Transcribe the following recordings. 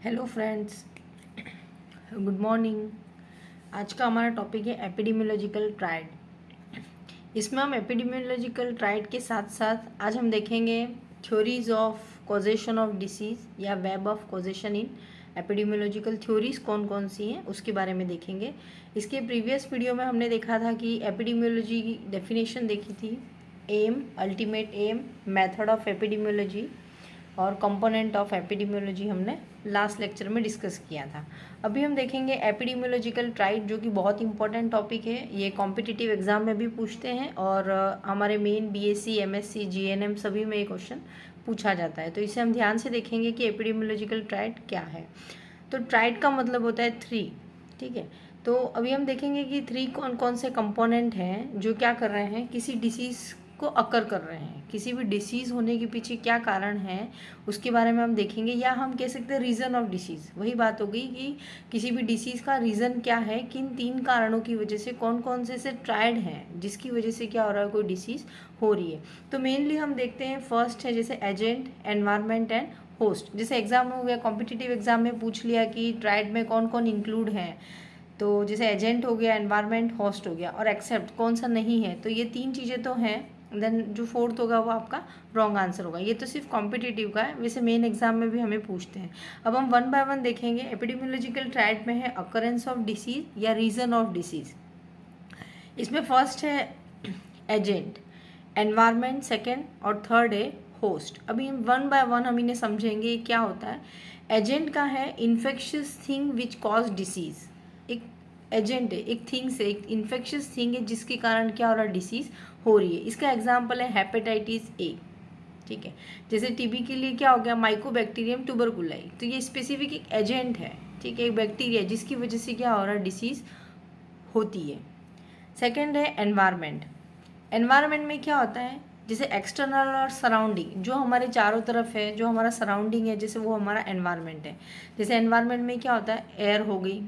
Hello friends, good morning. आज का हमारा टॉपिक है एपिडेमियोलॉजिकल ट्रायड। इसमें हम एपिडेमियोलॉजिकल ट्रायड के साथ साथ आज हम देखेंगे theories of causation of disease या web of causation in epidemiological theories कौन कौन सी हैं उसके बारे में देखेंगे। इसके प्रीवियस वीडियो में हमने देखा था कि एपिडेमियोलॉजी की डेफिनेशन देखी थी, aim, ultimate aim, method of epidemiology और कंपोनेंट ऑफ एपिडेमियोलॉजी हमने लास्ट लेक्चर में डिस्कस किया था। अभी हम देखेंगे एपिडेमियोलॉजिकल ट्रायड, जो कि बहुत इंपॉर्टेंट टॉपिक है। ये कॉम्पिटिटिव एग्जाम में भी पूछते हैं और हमारे मेन बीएससी, एमएससी, जीएनएम सभी में ये क्वेश्चन पूछा जाता है। तो इसे हम ध्यान से देखेंगे कि एपिडेमियोलॉजिकल ट्रायड क्या है। तो ट्रायड का मतलब होता है थ्री, ठीक है। तो अभी हम देखेंगे कि थ्री कौन कौन से कंपोनेंट हैं जो क्या कर रहे हैं, किसी डिसीज़ को अकर कर रहे हैं। किसी भी डिसीज़ होने के पीछे क्या कारण है उसके बारे में हम देखेंगे, या हम कह सकते हैं रीज़न ऑफ डिसीज़। वही बात हो गई कि किसी भी डिसीज़ का रीज़न क्या है, किन तीन कारणों की वजह से, कौन कौन से ट्रायड हैं जिसकी वजह से क्या हो रहा है, कोई डिसीज़ हो रही है। तो मेनली हम देखते हैं, फर्स्ट है जैसे एजेंट, एनवायरनमेंट एंड होस्ट। जैसे एग्जाम में हो गया, कॉम्पिटिटिव एग्जाम में पूछ लिया कि ट्रायड में कौन कौन इंक्लूड हैं। तो जैसे एजेंट हो गया, एनवायरनमेंट, होस्ट हो गया, और एक्सेप्ट कौन सा नहीं है। तो ये तीन चीज़ें तो हैं। देन जो फोर्थ होगा वो आपका रॉन्ग आंसर होगा। ये तो सिर्फ कॉम्पिटिटिव का है, वैसे मेन एग्जाम में भी हमें पूछते हैं। अब हम वन बाय वन देखेंगे। एपिडेमियोलॉजिकल ट्रायड में है अकरेंस ऑफ डिसीज या रीजन ऑफ डिसीज। इसमें फर्स्ट है एजेंट, एनवायरनमेंट सेकेंड, और थर्ड है होस्ट। अभी हम वन बाय वन हम इन्हें समझेंगे क्या होता है। एजेंट का है infectious thing which cause disease. एक एजेंट है, एक थिंग्स है, एक इन्फेक्शियस थिंग है जिसके कारण क्या हो रहा है, डिसीज हो रही है। इसका एग्जाम्पल है हेपेटाइटिस ए, ठीक है। जैसे टीबी के लिए क्या हो गया, माइकोबैक्टीरियम ट्यूबरकुलाई। तो ये स्पेसिफिक एक एजेंट है, ठीक है, एक बैक्टीरिया जिसकी वजह से क्या हो रहा है, डिसीज होती है। सेकेंड है एनवायरनमेंट। एनवायरनमेंट में क्या होता है, जैसे एक्सटर्नल और सराउंडिंग, जो हमारे चारों तरफ है, जो हमारा सराउंडिंग है, जैसे वो हमारा एनवायरनमेंट है। जैसे एनवायरनमेंट में क्या होता है, एयर हो गई,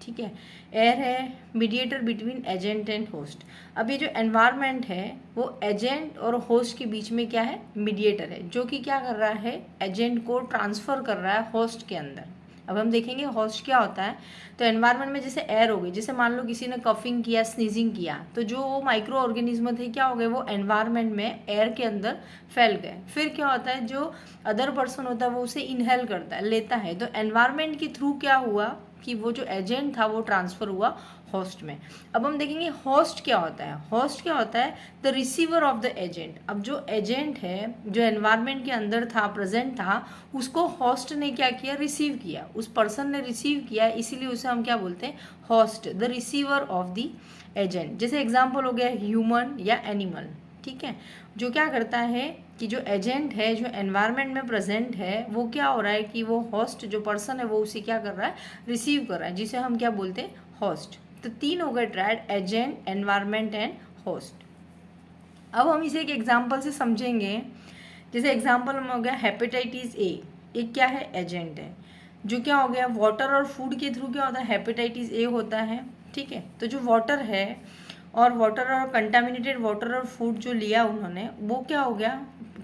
ठीक है। एयर है mediator between agent and host. अब ये जो एनवायरनमेंट है वो एजेंट और होस्ट के बीच में क्या है, मीडिएटर है, जो कि क्या कर रहा है, एजेंट को ट्रांसफ़र कर रहा है होस्ट के अंदर। अब हम देखेंगे होस्ट क्या होता है। तो एनवायरनमेंट में जैसे एयर हो गई, जैसे मान लो किसी ने कफिंग किया, स्नीजिंग किया, तो जो वो माइक्रो ऑर्गेनिज्म थे क्या हो गए, वो एनवायरनमेंट में एयर के अंदर फैल गए। फिर क्या होता है, जो अदर पर्सन होता है वो उसे इनहेल करता है, लेता है। तो एनवायरनमेंट के थ्रू क्या हुआ कि वो जो एजेंट था वो ट्रांसफ़र हुआ होस्ट में। अब हम देखेंगे होस्ट क्या होता है। होस्ट क्या होता है, the receiver of the agent. अब जो एजेंट है, जो एनवायरनमेंट के अंदर था, प्रेजेंट था, उसको होस्ट ने क्या किया, रिसीव किया, उस पर्सन ने रिसीव किया, इसीलिए उसे हम क्या बोलते हैं, host, the receiver of the agent. जैसे एग्जाम्पल हो गया ह्यूमन या एनिमल, ठीक है। जो क्या करता है कि जो एजेंट है, जो एनवायरनमेंट में प्रेजेंट है, वो क्या हो रहा है कि वो होस्ट, जो पर्सन है, वो उसे क्या कर रहा है, रिसीव कर रहा है, जिसे हम क्या बोलते हैं, होस्ट। तो तीन हो गए triad, agent, environment and host. अब हम इसे एक एग्जाम्पल से समझेंगे। जैसे एग्जाम्पल में हो गया हेपेटाइटिस ए, एक क्या है, एजेंट है। जो क्या हो गया, वाटर और फूड के थ्रू क्या होता है, हेपेटाइटिस ए होता है, ठीक है। तो जो वाटर है, और वाटर और कंटामिनेटेड वाटर और फूड जो लिया उन्होंने, वो क्या हो गया,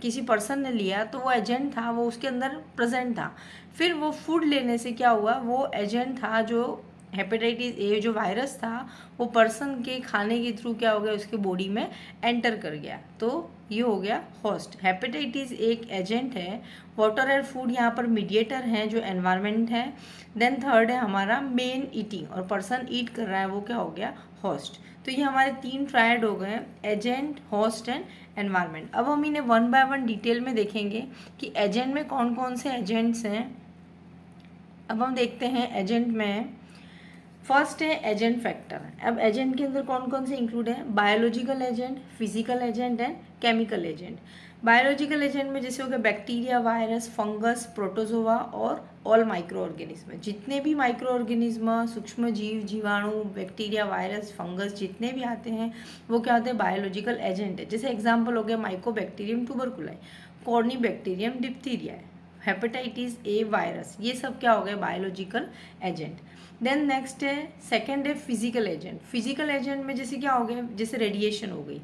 किसी पर्सन ने लिया, तो वो एजेंट था, वो उसके अंदर प्रेजेंट था। फिर वो फूड लेने से क्या हुआ, वो एजेंट था, जो हेपेटाइटिस ए जो वायरस था, वो पर्सन के खाने के थ्रू क्या हो गया, उसके बॉडी में एंटर कर गया। तो ये हो गया होस्ट। हेपेटाइटिस एक एजेंट है, वाटर और फूड यहाँ पर मीडिएटर हैं, जो एनवायरनमेंट है। देन थर्ड है हमारा मेन ईटिंग, और पर्सन ईट कर रहा है, वो क्या हो गया, होस्ट। तो ये हमारे तीन ट्रायड हो गए, एजेंट, होस्ट एंड एनवायरनमेंट। अब हम इन्हें वन बाय वन डिटेल में देखेंगे कि एजेंट में कौन कौन से एजेंट्स हैं। अब हम देखते हैं एजेंट में, फर्स्ट है एजेंट फैक्टर। अब एजेंट के अंदर कौन कौन से इंक्लूड है, biological agent, physical agent and chemical agent. Biological agent में जैसे हो गया बैक्टीरिया, वायरस, फंगस, प्रोटोजोआ और ऑल माइक्रो ऑर्गेनिज्म। जितने भी माइक्रो ऑर्गेनिज्म, सूक्ष्म जीव, जीवाणु, बैक्टीरिया, वायरस, फंगस जितने भी आते हैं, वो क्या होते हैं, बायोलॉजिकल एजेंट है। जैसे एग्जाम्पल हो गया mycobacterium tuberculosis, corynebacterium diphtheria, hepatitis A virus, ये सब क्या हो गए, बायोलॉजिकल एजेंट। देन नेक्स्ट है सेकेंड है फिजिकल एजेंट। फिजिकल एजेंट में जैसे क्या हो गया, जैसे रेडिएशन हो गई।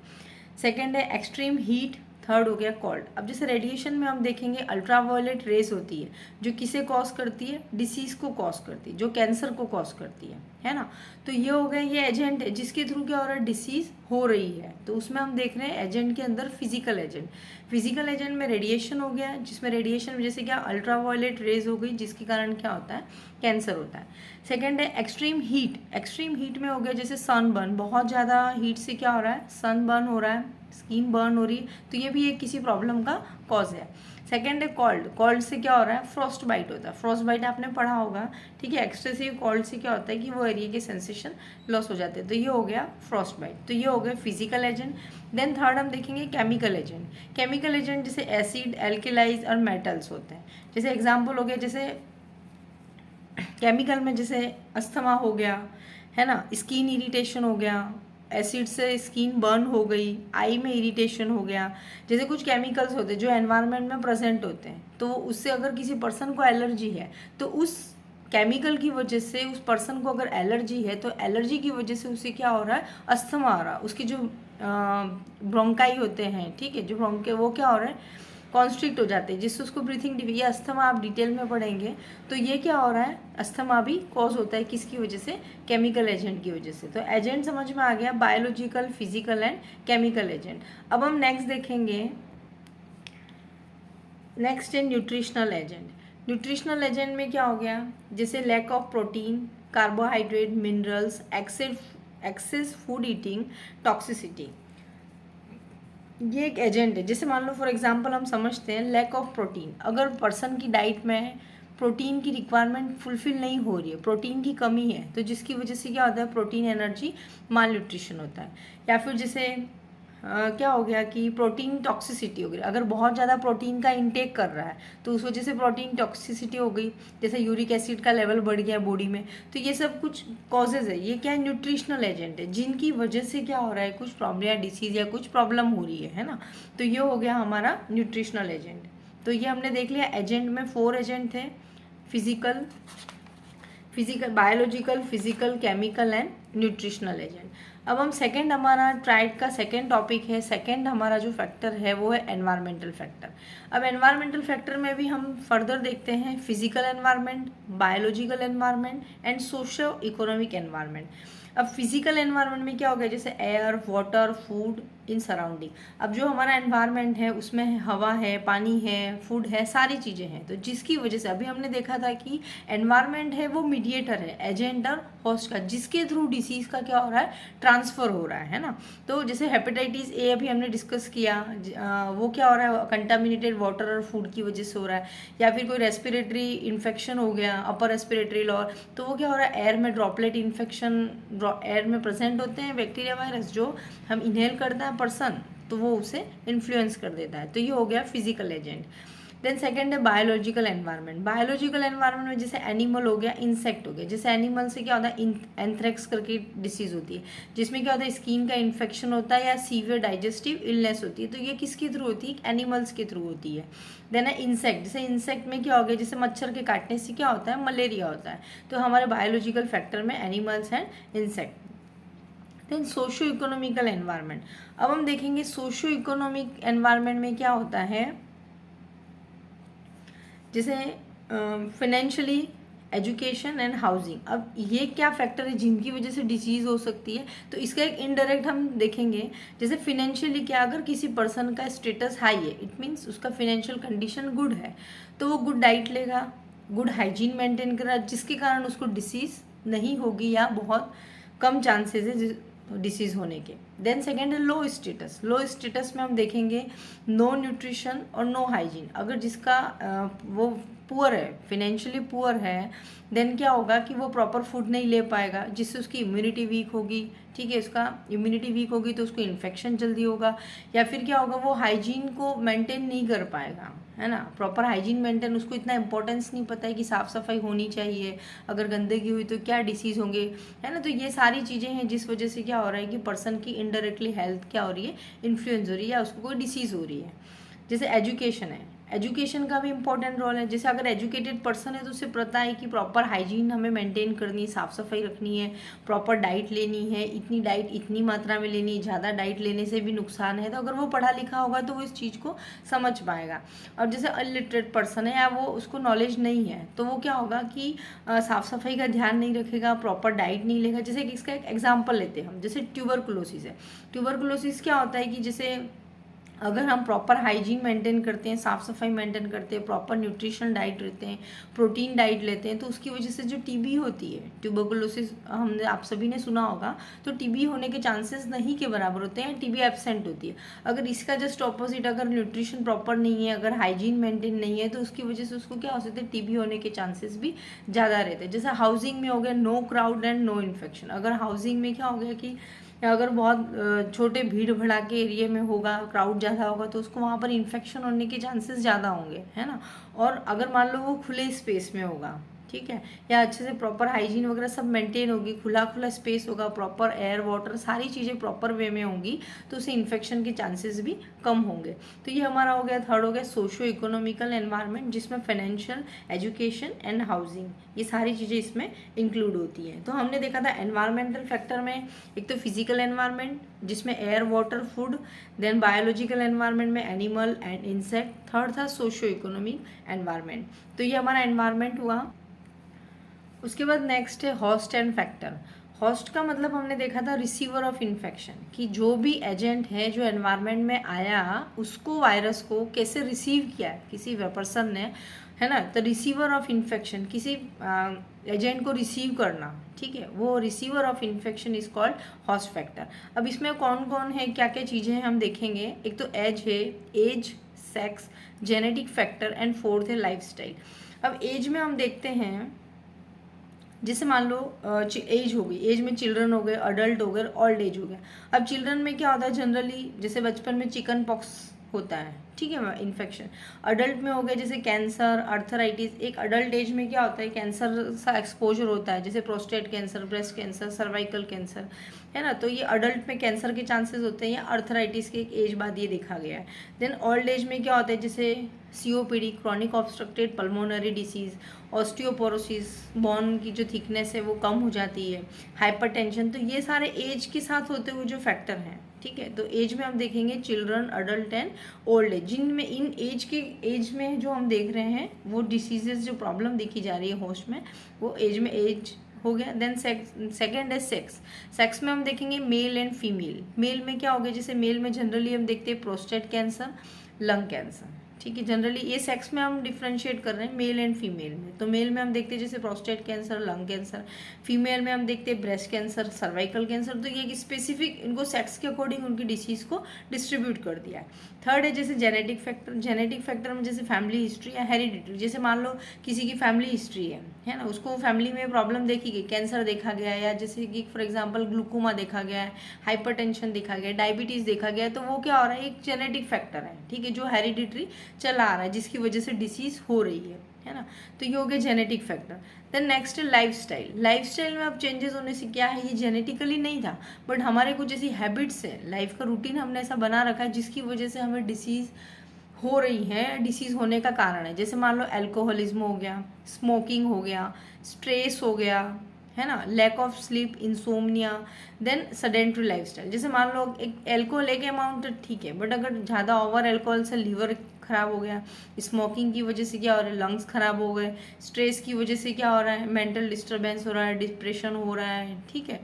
सेकेंड है एक्सट्रीम हीट, थर्ड हो गया कॉल्ड। अब जैसे रेडिएशन में हम देखेंगे अल्ट्रावायलेट रेज होती है जो किसे कॉज करती है, डिसीज को कॉज करती है, जो कैंसर को कॉज करती है ना। तो ये हो गया, ये एजेंट है जिसके थ्रू क्या हो रहा है, डिसीज हो रही है। तो उसमें हम देख रहे हैं एजेंट के अंदर फिजिकल एजेंट। फिजिकल एजेंट में रेडिएशन हो गया, जिसमें रेडिएशन में जैसे क्या अल्ट्रावायलेट रेज हो गई जिसके कारण क्या होता है, कैंसर होता है। सेकेंड है एक्सट्रीम हीट। एक्सट्रीम हीट में हो गया जैसे सन बर्न, बहुत ज़्यादा हीट से क्या हो रहा है, सन बर्न हो रहा है, स्किन बर्न हो रही है, तो ये भी एक किसी प्रॉब्लम का कॉज है। सेकेंड है कॉल्ड। कॉल्ड से क्या हो रहा है, फ्रॉस्ट बाइट होता है। फ्रॉस्ट बाइट आपने पढ़ा होगा, ठीक है। एक्सेसिव कॉल्ड से क्या होता है कि वो एरिया के सेंसेशन लॉस हो जाते हैं, तो ये हो गया फ्रॉस्ट बाइट। तो ये हो गया फिजिकल एजेंट। देन थर्ड हम देखेंगे केमिकल एजेंट। केमिकल एजेंट जैसे एसिड, एल्केलाइज और मेटल्स होते हैं। जैसे एग्जाम्पल हो गया, जैसे केमिकल में जैसे अस्थमा हो गया, है ना, स्किन इरिटेशन हो गया, एसिड से स्किन बर्न हो गई, आई में इरिटेशन हो गया। जैसे कुछ केमिकल्स होते हैं जो एनवायरनमेंट में प्रेजेंट होते हैं, तो उससे अगर किसी पर्सन को एलर्जी है तो उस केमिकल की वजह से उस पर्सन को अगर एलर्जी है तो एलर्जी की वजह से उसे क्या हो रहा है, अस्थमा आ रहा है। उसकी जो ब्रोंकाई होते हैं, ठीक है, जो ब्रोंके वो क्या हो रहा है, कॉन्स्ट्रिक्ट हो जाते हैं, जिससे उसको ब्रीथिंग, ये अस्थमा आप डिटेल में पढ़ेंगे। तो ये क्या हो रहा है, अस्थमा भी कॉज होता है किसकी वजह से, केमिकल एजेंट की वजह से। तो एजेंट समझ में आ गया, biological, physical and chemical agent. अब हम नेक्स्ट देखेंगे, नेक्स्ट है न्यूट्रिशनल एजेंट। न्यूट्रिशनल एजेंट में क्या हो गया, जैसे lack of protein, carbohydrate, minerals, excess food eating, toxicity, ये एक एजेंट है। जैसे मान लो फॉर एग्जांपल हम समझते हैं लैक ऑफ प्रोटीन, अगर पर्सन की डाइट में प्रोटीन की रिक्वायरमेंट फुलफिल नहीं हो रही है, प्रोटीन की कमी है, तो जिसकी वजह से क्या होता है, प्रोटीन एनर्जी माल न्यूट्रिशन होता है। या फिर जैसे क्या हो गया कि प्रोटीन टॉक्सिसिटी हो गई, अगर बहुत ज़्यादा प्रोटीन का इंटेक कर रहा है तो उस वजह से प्रोटीन टॉक्सिसिटी हो गई, जैसे यूरिक एसिड का लेवल बढ़ गया बॉडी में। तो ये सब कुछ कॉजेज है, ये क्या है, न्यूट्रिशनल एजेंट है, जिनकी वजह से क्या हो रहा है, कुछ प्रॉब्लम या डिसीज या कुछ प्रॉब्लम हो रही है ना। तो ये हो गया हमारा न्यूट्रिशनल एजेंट। तो ये हमने देख लिया, एजेंट में 4 एजेंट थे, physical, biological, physical, chemical and nutritional agent. अब हम सेकंड, हमारा ट्राइड का सेकंड टॉपिक है, सेकंड हमारा जो फैक्टर है वो है एनवायरमेंटल फैक्टर। अब एनवायरमेंटल फैक्टर में भी हम फर्दर देखते हैं physical environment, biological environment and socio economic environment. अब फिजिकल एनवायरनमेंट में क्या होगा, जैसे air, water, food in surrounding. अब जो हमारा एनवायरनमेंट है उसमें हवा है, पानी है, फूड है, सारी चीज़ें हैं, तो जिसकी वजह से अभी हमने देखा था कि एनवायरनमेंट है वो मीडिएटर है एजेंट और होस्ट का, जिसके थ्रू डिसीज़ का क्या हो रहा है, ट्रांसफ़र हो रहा है ना। तो जैसे हेपेटाइटिस ए अभी हमने डिस्कस किया, वो क्या हो रहा है, कंटामिनेटेड वाटर और फूड की वजह से हो रहा है। या फिर कोई रेस्पिरेटरी इन्फेक्शन हो गया, अपर रेस्पिरेटरी लॉर, तो वो क्या हो रहा है, एयर में ड्रॉपलेट इन्फेक्शन, एयर में प्रेजेंट होते हैं बैक्टीरिया वायरस, जो हम इनहेल करता है पर्सन, तो वो उसे इन्फ्लुएंस कर देता है। तो ये हो गया फिजिकल एजेंट। देन सेकंड है बायोलॉजिकल एनवायरनमेंट। बायोलॉजिकल एनवायरनमेंट में जैसे एनिमल हो गया, इंसेक्ट हो गया। जैसे एनिमल से क्या होता है, एंथ्रेक्स करके डिसीज होती है, जिसमें क्या होता है, स्किन का इन्फेक्शन होता है या सीवियर डाइजेस्टिव इलनेस होती है। तो ये किसके थ्रू होती है, एनिमल्स के थ्रू होती है। देन है इंसेक्ट। जैसे इंसेक्ट में क्या हो गया, जैसे मच्छर के काटने से क्या होता है, मलेरिया होता है। तो हमारे बायोलॉजिकल फैक्टर में animals and insect. Then socio economical environment. अब हम देखेंगे सोशो इकोनॉमिक एनवायरनमेंट में क्या होता है, जैसे फाइनेंशियली, एजुकेशन एंड हाउसिंग। अब ये क्या फैक्टर है जिनकी वजह से डिसीज़ हो सकती है, तो इसका एक इनडायरेक्ट हम देखेंगे। जैसे फिनेंशियली क्या, अगर किसी पर्सन का स्टेटस हाई है, इट मीन्स उसका फिनेंशियल कंडीशन गुड है, तो वो गुड डाइट लेगा, गुड हाइजीन मेंटेन करेगा, जिसके कारण उसको डिसीज़ नहीं होगी या बहुत कम चांसेस है डिसीज़ होने के। देन सेकेंड है लो स्टेटस। लो स्टेटस में हम देखेंगे नो न्यूट्रिशन और नो हाइजीन। अगर जिसका वो पुअर है, फिनेंशियली पुअर है, देन क्या होगा कि वो प्रॉपर फूड नहीं ले पाएगा, जिससे उसकी इम्यूनिटी वीक होगी, ठीक है। उसका इम्यूनिटी वीक होगी तो उसको इन्फेक्शन जल्दी होगा। या फिर क्या होगा, वो हाइजीन को मेंटेन नहीं कर पाएगा, है ना, प्रॉपर हाइजीन मेंटेन, उसको इतना इंपॉर्टेंस नहीं पता है कि साफ़ सफाई होनी चाहिए, अगर गंदगी हुई तो क्या डिसीज़ होंगे, है ना। तो ये सारी चीज़ें हैं जिस वजह से क्या हो रहा है कि पर्सन की इनडायरेक्टली हेल्थ क्या हो रही है, इन्फ्लुएंस हो रही है या उसको कोई डिसीज़ हो रही है। जैसे एजुकेशन है। एजुकेशन का भी इम्पोर्टेंट रोल है। जैसे अगर एजुकेटेड पर्सन है तो उसे पता है कि प्रॉपर हाइजीन हमें मेंटेन करनी है, साफ़ सफाई रखनी है, प्रॉपर डाइट लेनी है, इतनी डाइट इतनी मात्रा में लेनी है, ज़्यादा डाइट लेने से भी नुकसान है। तो अगर वो पढ़ा लिखा होगा तो वो इस चीज़ को समझ पाएगा। और जैसे अनलिटरेट पर्सन है या वो उसको नॉलेज नहीं है तो वो क्या होगा कि साफ़ सफाई का ध्यान नहीं रखेगा, प्रॉपर डाइट नहीं लेगा। जैसे इसका एक एग्जाम्पल लेते हैं हम, जैसे ट्यूबरकुलोसिस है। ट्यूबरकुलोसिस क्या होता है कि जैसे अगर हम प्रॉपर हाइजीन मेंटेन करते हैं, साफ़ सफाई मेंटेन करते हैं, प्रॉपर न्यूट्रिशन डाइट लेते हैं, प्रोटीन डाइट लेते हैं, तो उसकी वजह से जो टीबी होती है, ट्यूबरकुलोसिस हमने आप सभी ने सुना होगा, तो टीबी होने के चांसेस नहीं के बराबर होते हैं, टीबी एब्सेंट होती है। अगर इसका जस्ट ऑपोजिट, अगर न्यूट्रिशन प्रॉपर नहीं है, अगर हाइजीन मेंटेन नहीं है, तो उसकी वजह से उसको क्या हो सकता है, टीबी होने के चांसेस भी ज़्यादा रहते हैं। जैसे हाउसिंग में हो गया no crowd and no infection. अगर हाउसिंग में क्या हो गया कि अगर बहुत छोटे भीड़ भड़ाके एरिया में होगा, क्राउड ज़्यादा होगा, तो उसको वहाँ पर इन्फेक्शन होने के चांसेस ज़्यादा होंगे, है ना। और अगर मान लो वो खुले स्पेस में होगा, ठीक है, या अच्छे से प्रॉपर हाइजीन वगैरह सब मेंटेन होगी, खुला खुला स्पेस होगा, प्रॉपर एयर वाटर सारी चीज़ें प्रॉपर वे में होंगी, तो उससे इन्फेक्शन के चांसेस भी कम होंगे। तो ये हमारा हो गया, थर्ड हो गया सोशो इकोनॉमिकल एनवायरनमेंट, जिसमें फाइनेंशियल, एजुकेशन एंड हाउसिंग, ये सारी चीज़ें इसमें इंक्लूड होती हैं। तो हमने देखा था एनवायरमेंटल फैक्टर में एक तो फिजिकल एनवायरनमेंट जिसमें air water food, then biological environment में एनिमल एंड इंसेक्ट, थर्ड था सोशो इकोनॉमिक एनवायरनमेंट। तो ये हमारा एनवायरनमेंट हुआ। उसके बाद नेक्स्ट है होस्ट एंड फैक्टर। होस्ट का मतलब हमने देखा था रिसीवर ऑफ इन्फेक्शन, कि जो भी एजेंट है जो एनवायरनमेंट में आया उसको, वायरस को कैसे रिसीव किया है किसी पर्सन ने, है ना। तो रिसीवर ऑफ इन्फेक्शन, किसी एजेंट को रिसीव करना, ठीक है, वो receiver of infection is called host factor. अब इसमें कौन कौन है, क्या क्या चीज़ें हैं हम देखेंगे। एक तो एज है, age, sex, genetic factor and fourth है लाइफस्टाइल। अब एज में हम देखते हैं, जैसे मान लो एज हो गई, एज में चिल्ड्रन हो गए, अडल्ट हो गए, ओल्ड एज हो गया। अब चिल्ड्रन में क्या होता है जनरली, जैसे बचपन में चिकन पॉक्स होता है, ठीक है, इन्फेक्शन। अडल्ट में हो गया जैसे कैंसर, अर्थराइटिस। एक अडल्ट एज में क्या होता है, कैंसर सा एक्सपोजर होता है, जैसे prostate cancer, breast cancer, cervical cancer, है ना। तो ये अडल्ट में कैंसर के चांसेस होते हैं, या अर्थराइटिस के एक एज बाद ये देखा गया है। देन ओल्ड एज में क्या होता है, जैसे COPD, chronic obstructed pulmonary disease, osteoporosis, bone की जो थिकनेस है वो कम हो जाती है, हाइपरटेंशन। तो ये सारे एज के साथ होते हुए जो फैक्टर हैं, ठीक है। तो एज में हम देखेंगे children, adult and old age, जिनमें इन एज में जो हम देख रहे हैं वो डिसीजेज, जो प्रॉब्लम देखी जा रही है होस्ट में, वो एज में एज हो गया। देन सेकेंड है सेक्स। सेक्स में हम देखेंगे मेल एंड फीमेल। मेल में क्या हो गया, जैसे मेल में जनरली हम देखते हैं प्रोस्टेट कैंसर, लंग कैंसर, ठीक है। जनरली ये सेक्स में हम डिफ्रेंशिएट कर रहे हैं मेल एंड फीमेल में। तो मेल में हम देखते हैं जैसे prostate cancer, lung cancer, female में हम देखते हैं ब्रेस्ट कैंसर, सर्वाइकल कैंसर। तो ये स्पेसिफिक इनको सेक्स के अकॉर्डिंग उनकी डिसीज़ को डिस्ट्रीब्यूट कर दिया है। थर्ड है जैसे जेनेटिक फैक्टर। जेनेटिक फैक्टर में जैसे फैमिली हिस्ट्री या हेरिडिटी, जैसे मान लो किसी की फैमिली हिस्ट्री है ना, उसको फैमिली में प्रॉब्लम देखी गई, कैंसर देखा गया, या जैसे कि फॉर एग्जांपल ग्लूकोमा देखा गया है, हाइपरटेंशन देखा गया, डायबिटीज़ देखा गया, तो वो क्या हो रहा है, एक जेनेटिक फैक्टर है, ठीक है, जो हेरिडिटरी चला आ रहा है, जिसकी वजह से डिसीज हो रही है ना। तो ये हो गया जेनेटिक फैक्टर। देन नेक्स्ट है लाइफस्टाइल। लाइफस्टाइल में अब चेंजेस होने से क्या है, ये जेनेटिकली नहीं था, बट हमारे कुछ ऐसी हैबिट्स है, लाइफ का रूटीन हमने ऐसा बना रखा है जिसकी वजह से हमें डिसीज़ हो रही है, डिसीज़ होने का कारण है। जैसे मान लो अल्कोहलिज्म हो गया, स्मोकिंग हो गया, स्ट्रेस हो गया, है ना, lack of sleep, insomnia, then sedentary lifestyle. जैसे मान लो एक एल्कोहल एक अमाउंट ठीक है, बट अगर ज़्यादा ओवर एल्कोहल से लीवर खराब हो गया, स्मोकिंग की वजह से क्या हो रहा है, लंग्स खराब हो गए, स्ट्रेस की वजह से क्या हो रहा है, मेंटल डिस्टर्बेंस हो रहा है, डिप्रेशन हो रहा है, ठीक है।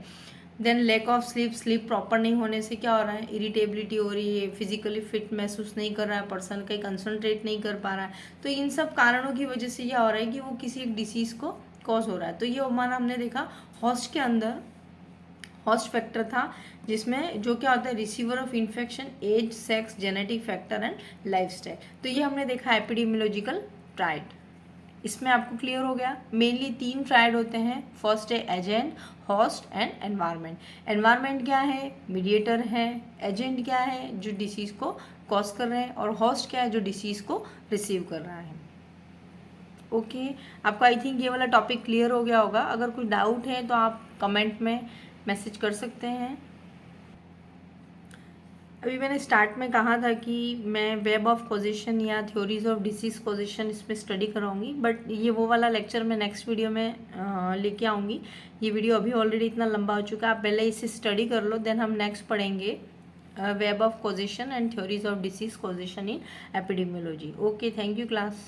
Then lack of sleep, sleep proper नहीं होने से क्या हो रहा है, इरिटेबिलिटी हो रही है, फिजिकली फिट महसूस नहीं कर रहा है पर्सन, कहीं कंसंट्रेट नहीं कर पा रहा है। तो इन सब कारणों की वजह से क्या हो रहा है कि वो किसी एक डिसीज़ को कॉज हो रहा है। तो ये हमारा हमने देखा होस्ट के अंदर होस्ट फैक्टर था, जिसमें जो क्या होता है, receiver of infection, age, sex, genetic factor and lifestyle. तो ये हमने देखा एपिडेमियोलॉजिकल ट्रायड। इसमें आपको क्लियर हो गया, मेनली 3 ट्रायड होते हैं। फर्स्ट है agent, host and environment. Environment क्या है, मीडिएटर है, एजेंट क्या है जो डिसीज़ को कॉज कर रहे हैं, और होस्ट क्या है जो डिसीज़ को रिसीव कर रहा है। ओके, आपको आई थिंक ये वाला टॉपिक क्लियर हो गया होगा। अगर कोई डाउट है तो आप कमेंट में मैसेज कर सकते हैं। अभी मैंने स्टार्ट में कहा था कि मैं वेब ऑफ कॉजेशन या थ्योरीज ऑफ डिसीज कॉजेशन इसमें स्टडी कराऊंगी, बट ये वो वाला लेक्चर मैं नेक्स्ट वीडियो में लेके आऊँगी। ये वीडियो अभी ऑलरेडी इतना लंबा हो चुका है, आप पहले इसे स्टडी कर लो, देन हम नेक्स्ट पढ़ेंगे web of causation and theories of disease causation in epidemiology. Okay, thank you class.